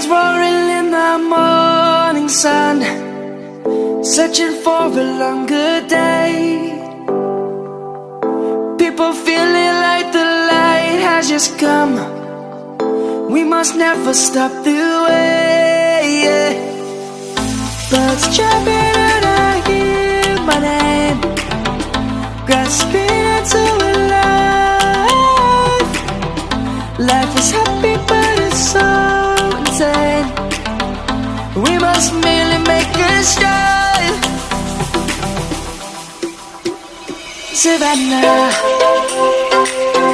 roaring in the morning sun, searching for a longer day. People feeling like the light has just come. We must never stop the way. Birds chirping and I hear my name, grasping into a life. Life is happy but it's so insane. We must merely make a start. Savannah,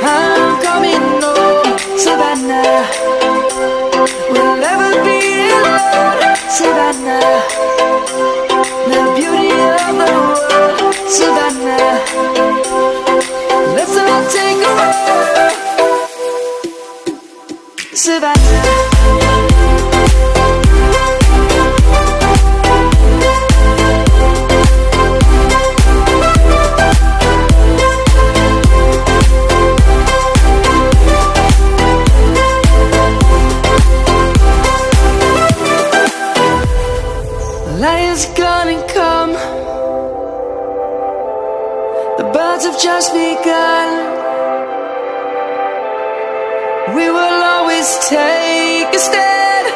I'm coming home. Savannah, we'll never be alone. Savannah, the beauty of the world. Savannah, let's all take a walk. Savannah, lion's gonna come. The birds have just begun. We will always take a stand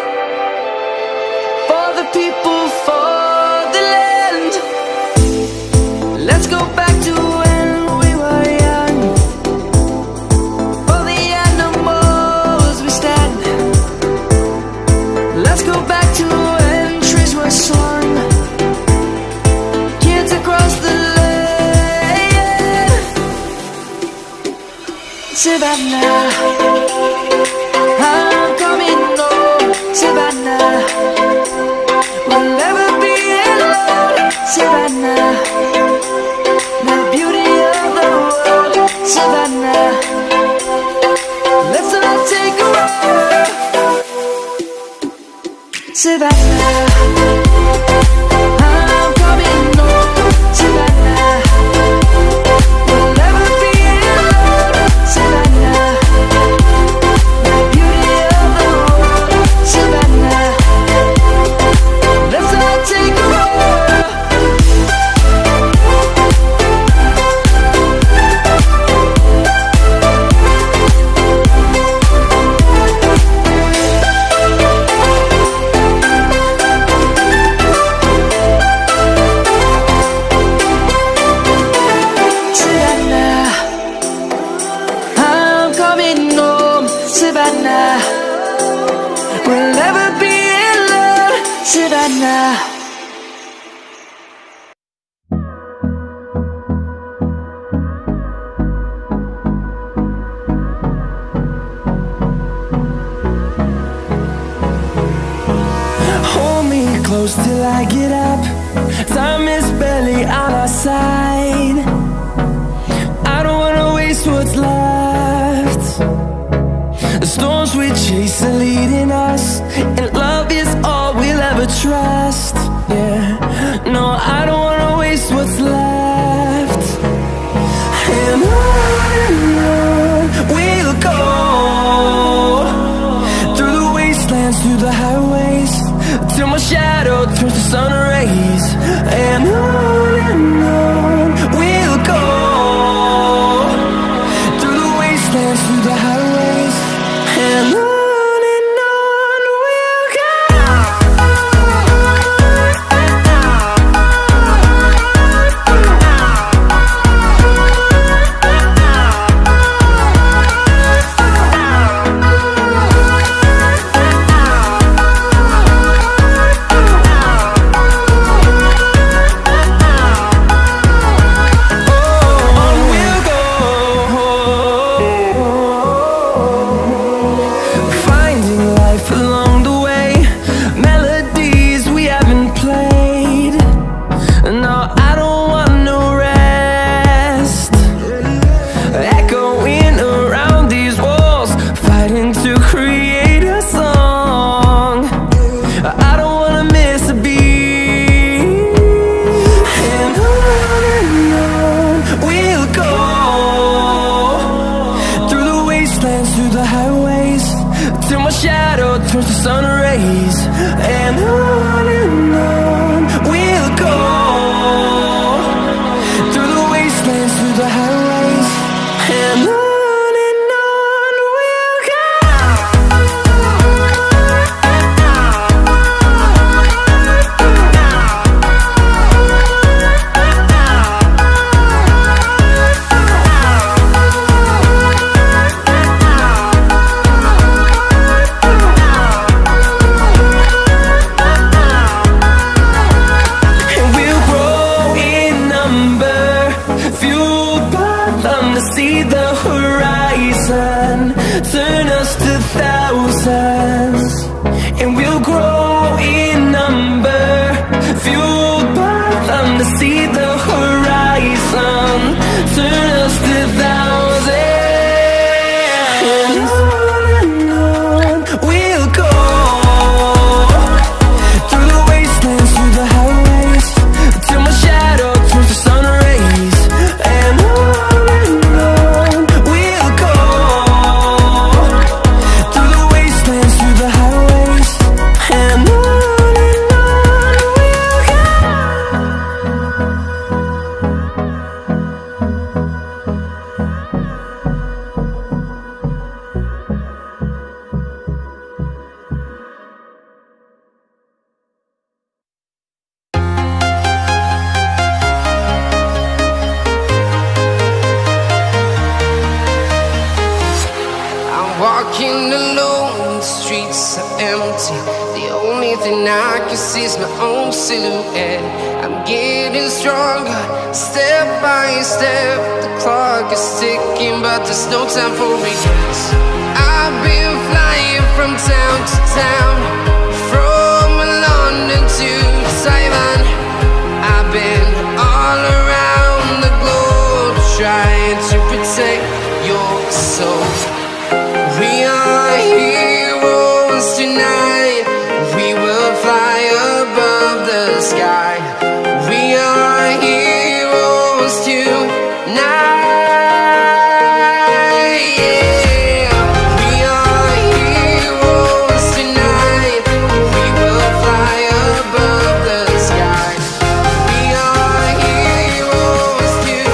for the people, for the land. Let's go back to when we were young. For the animals we stand. Let's go back to when trees were swung, kids across the land. Savannah, I'm coming home. Savannah, we'll never be alone. Savannah, the beauty of the world. Savannah, let's all take a walk. Savannah, I'm coming home. Savannah, we'll never be alone. Savannah, the beauty of the world. Savannah, let's all take a walk. Savannah, I'm coming home. Savannah, we'll never be alone. Savannah. Hold me close till I get up. Time is barely on our side. I don't wanna waste what's left. The storms we chase are leading us, and love is all we'll ever trust. Yeah, no, I don't wanna waste what's left. And on we'll go, through the wastelands, through the highways, till my shadow turns to sun rays. And on we'll go, through the wastelands, through the highways. And on we'll go. till my shadow turns to sun rays. And on we'll go, through the wastelands, through the highways, and on we'll go. Turn us to thousands, and we'll grow in number, fueled by them to see the horizon. Turn us to thousands, and on we'll go, through the wastelands, through the highways, till my shadow turns to sun rays. And on we'll go, through the wastelands, through the highways, and on we'll go. I'm walking alone, the streets are empty. The only thing I can see is my own silhouette. I'm getting stronger, step by step. The clock is ticking, but there's no time for regrets. I've been flying from town to town, from London to Taiwan. I've been all around the globe, trying to protect your soul. We are heroes tonight. We will fly above the sky. We are heroes tonight. Yeah. We are heroes tonight. We will fly above the sky. We are heroes tonight.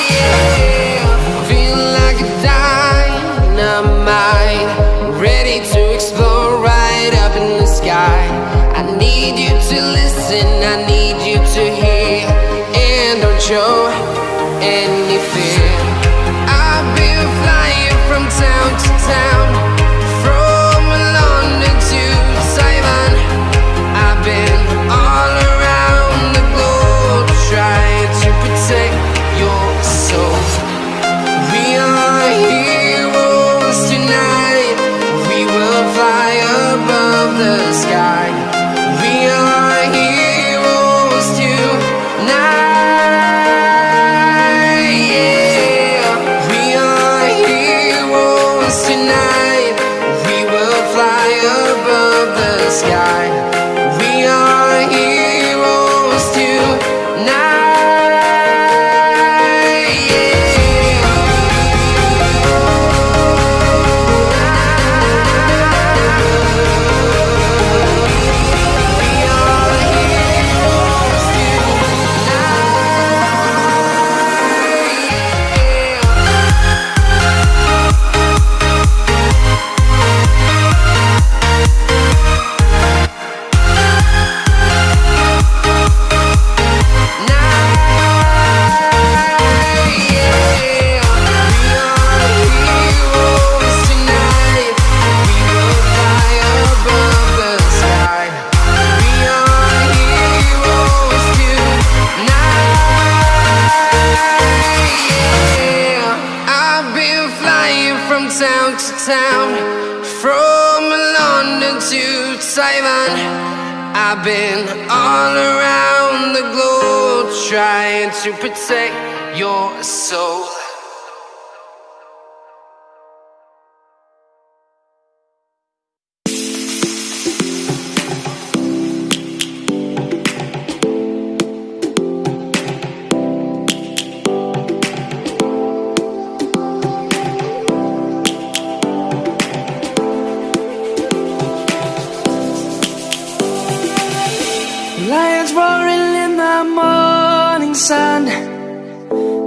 Yeah. Feel like a dynamite, ready to explode right up in the sky. I need you to listen, I need you to hear, and don't show any fear. I've been flying from town to town, from London to Taiwan. I've been all around the globe, trying to protect your soul. We are heroes tonight. We will fly above the sky. We are heroes tonight. Yeah. We are heroes tonight. We will fly above the sky. We are heroes tonight. Yeah. We are heroes town, from London to Taiwan. I've been all around the globe, trying to protect your soul. sun,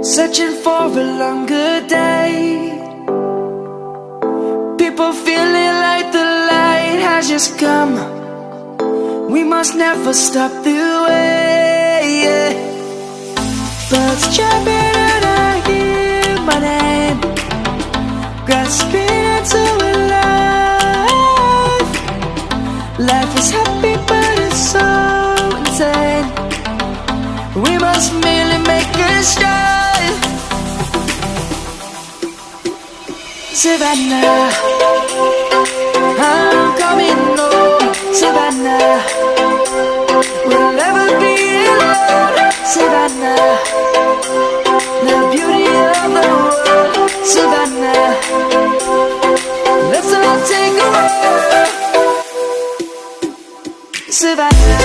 searching for a longer day. People feeling like the light has just come. We must never stop the way, yeah. Birds chirping and I hear my name, grasping into a life. Life is happy but it's so insane. We must merely make a strive. Savannah, I'm coming home. Savannah, we'll never be alone. Savannah, the beauty of the world. Savannah, let's all take a walk. Savannah.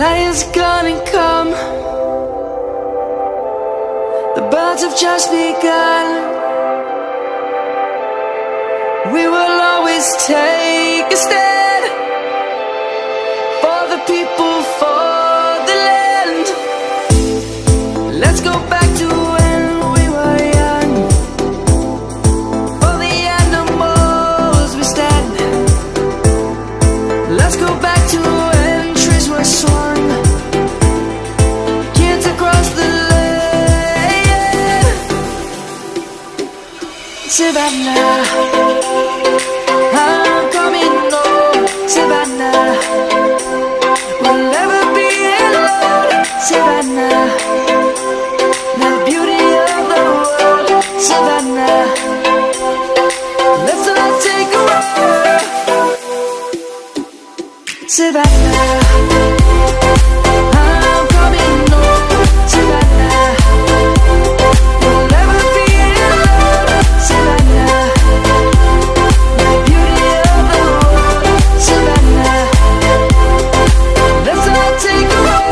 Lion's gonna come. The birds have just begun. We will always take a stand for the people, for the land. Let's go back to when we were young. For the animals we stand. Let's go back to when trees were swung. Kids across the land. Savannah, I'm coming home. Savannah, we'll never be alone. Savannah, the beauty of the world. Savannah, let's all take a walk. Savannah, I'm coming home. Savannah, we'll never be alone. Savannah, the beauty of the world. Savannah, let's all take a walk.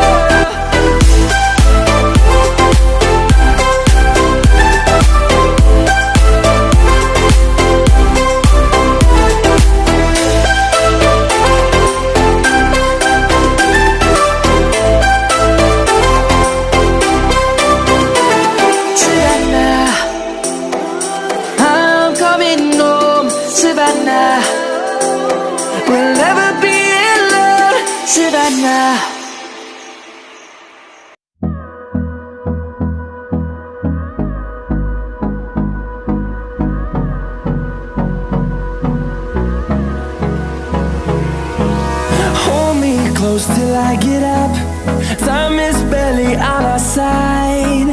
Savannah, I'm coming home. Savannah, we'll never be alone. Savannah. Hold me close till I get up. Time is barely on our side.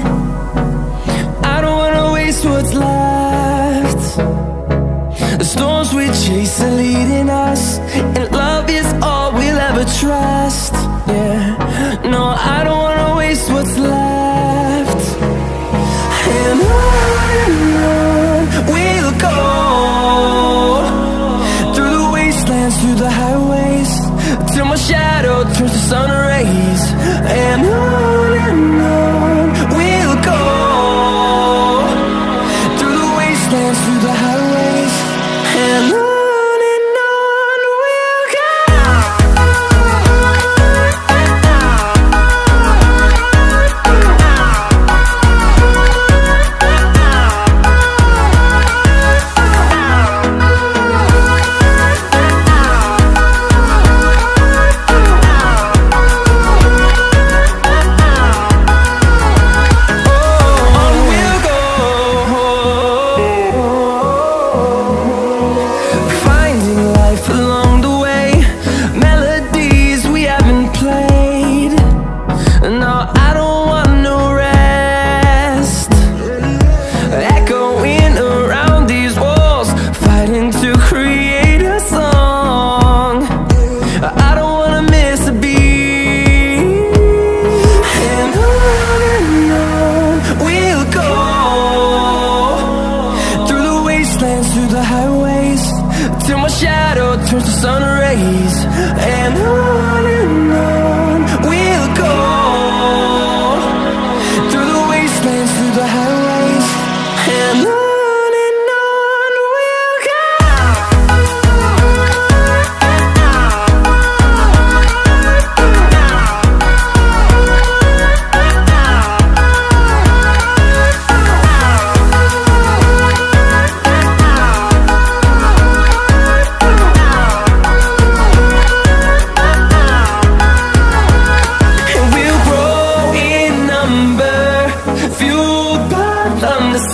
I don't wanna waste what's left. The storms we chase are leading us, and love is all we'll ever trust. Yeah, no, I don't wanna waste what's left. And on we'll go, through the wastelands, through the highways, till my shadow turns to sun rays. And on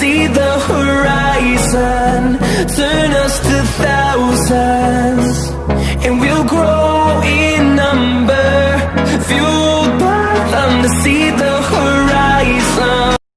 see the horizon, turn us to thousands.